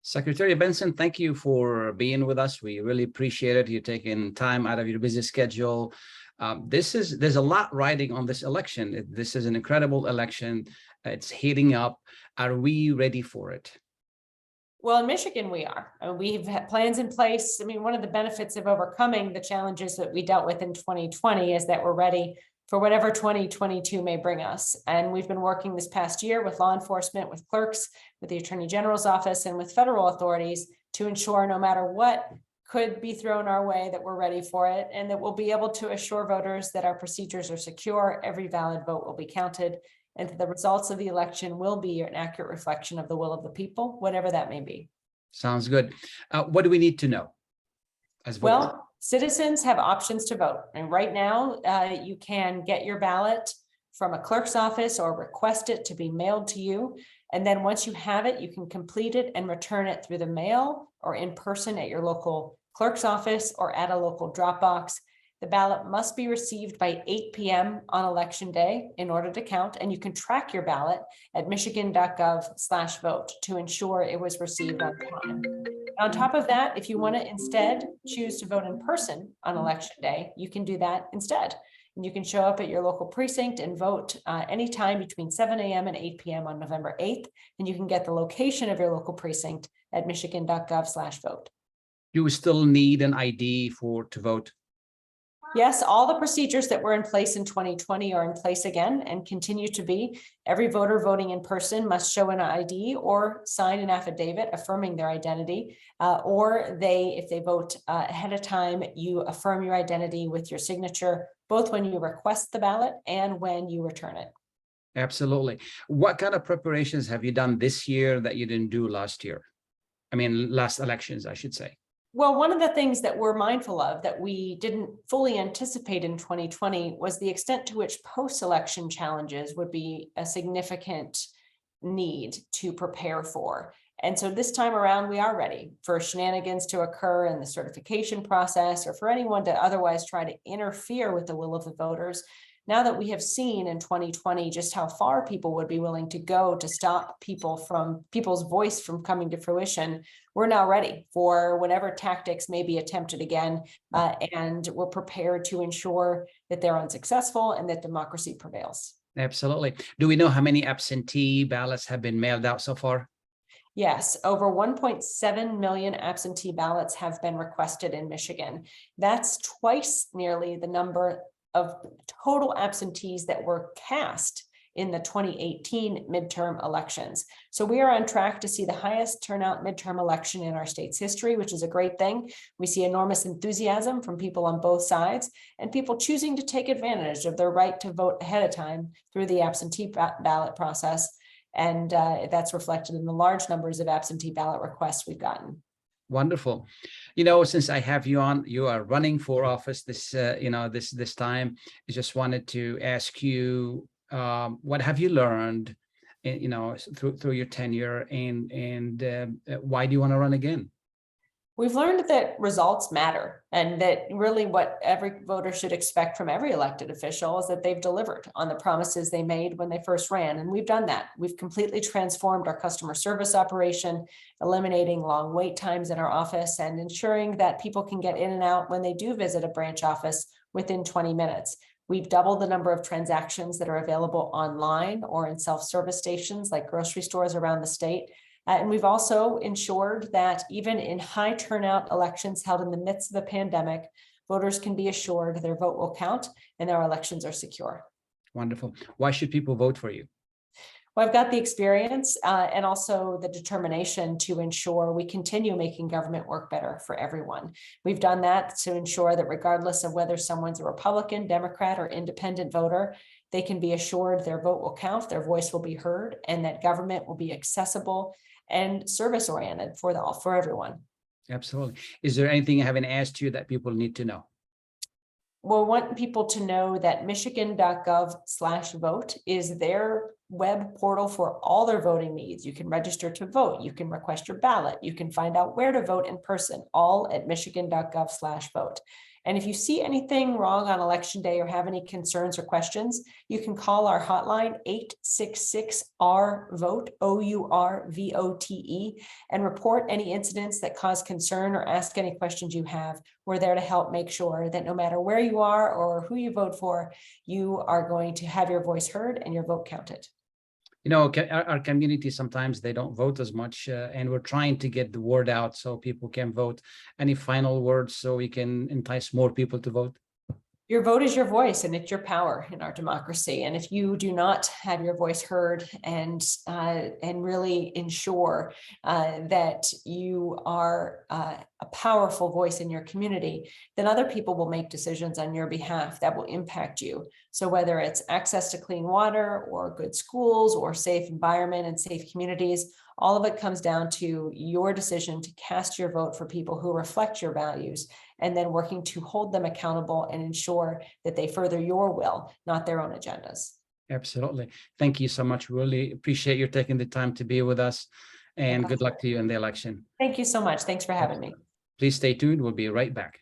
Secretary Benson, thank you for being with us. We really appreciate it. You taking time out of your busy schedule. There's a lot riding on this election. This is an incredible election. It's heating up. Are we ready for it? Well, in Michigan, we are. We've had plans in place. I mean, one of the benefits of overcoming the challenges that we dealt with in 2020 is that we're ready for whatever 2022 may bring us. And we've been working this past year with law enforcement, with clerks, with the Attorney General's office, and with federal authorities to ensure no matter what could be thrown our way, that we're ready for it, and that we'll be able to assure voters that our procedures are secure, every valid vote will be counted, and that the results of the election will be an accurate reflection of the will of the people, whatever that may be. Sounds good. What do we need to know as voters? Well, citizens have options to vote. And right now, you can get your ballot from a clerk's office or request it to be mailed to you. And then once you have it, you can complete it and return it through the mail or in person at your local clerk's office or at a local drop box. The ballot must be received by 8 p.m. on election day in order to count, and you can track your ballot at michigan.gov/vote to ensure it was received on time. On top of that, if you want to instead choose to vote in person on election day, you can do that instead. And you can show up at your local precinct and vote anytime between 7 a.m. and 8 p.m. on November 8th. And you can get the location of your local precinct at michigan.gov/vote. Do we still need an ID to vote? Yes, all the procedures that were in place in 2020 are in place again and continue to be. Every voter voting in person must show an ID or sign an affidavit affirming their identity, or if they vote ahead of time, you affirm your identity with your signature, both when you request the ballot and when you return it. Absolutely. What kind of preparations have you done this year that you didn't do last year? I mean, last elections, I should say. Well, one of the things that we're mindful of that we didn't fully anticipate in 2020 was the extent to which post-election challenges would be a significant need to prepare for. And so this time around, we are ready for shenanigans to occur in the certification process or for anyone to otherwise try to interfere with the will of the voters. Now that we have seen in 2020 just how far people would be willing to go to stop people's voice from coming to fruition, we're now ready for whatever tactics may be attempted again, and we're prepared to ensure that they're unsuccessful and that democracy prevails. Absolutely. Do we know how many absentee ballots have been mailed out so far? Yes, over 1.7 million absentee ballots have been requested in Michigan. That's twice nearly the number of total absentees that were cast in the 2018 midterm elections. So we are on track to see the highest turnout midterm election in our state's history, which is a great thing. We see enormous enthusiasm from people on both sides and people choosing to take advantage of their right to vote ahead of time through the absentee ballot process. And that's reflected in the large numbers of absentee ballot requests we've gotten. Wonderful. Since I have you on, you are running for office this time. I just wanted to ask you, what have you learned, through your tenure, and why do you want to run again? We've learned that results matter, and that really what every voter should expect from every elected official is that they've delivered on the promises they made when they first ran. And we've done that. We've completely transformed our customer service operation, eliminating long wait times in our office and ensuring that people can get in and out when they do visit a branch office within 20 minutes. We've doubled the number of transactions that are available online or in self-service stations like grocery stores around the state. And we've also ensured that even in high turnout elections held in the midst of the pandemic, voters can be assured their vote will count and our elections are secure. Wonderful. Why should people vote for you? Well, I've got the experience and also the determination to ensure we continue making government work better for everyone. We've done that to ensure that regardless of whether someone's a Republican, Democrat, or independent voter, they can be assured their vote will count, their voice will be heard, and that government will be accessible and service-oriented for everyone. Absolutely. Is there anything I haven't asked you that people need to know? Well, we want people to know that michigan.gov/vote is their web portal for all their voting needs. You can register to vote. You can request your ballot. You can find out where to vote in person, all at michigan.gov/vote. And if you see anything wrong on election day or have any concerns or questions, you can call our hotline 866-R-VOTE, OURVOTE, and report any incidents that cause concern or ask any questions you have. We're there to help make sure that no matter where you are or who you vote for, you are going to have your voice heard and your vote counted. You know, our community, sometimes they don't vote as much, and we're trying to get the word out so people can vote. Any final words so we can entice more people to vote? Your vote is your voice, and it's your power in our democracy. And if you do not have your voice heard and really ensure that you are a powerful voice in your community, then other people will make decisions on your behalf that will impact you. So whether it's access to clean water or good schools or safe environment and safe communities, all of it comes down to your decision to cast your vote for people who reflect your values, and then working to hold them accountable and ensure that they further your will, not their own agendas. Absolutely. Thank you so much. Really appreciate you taking the time to be with us, and good luck to you in the election. Thank you so much. Thanks for having me. Please stay tuned. We'll be right back.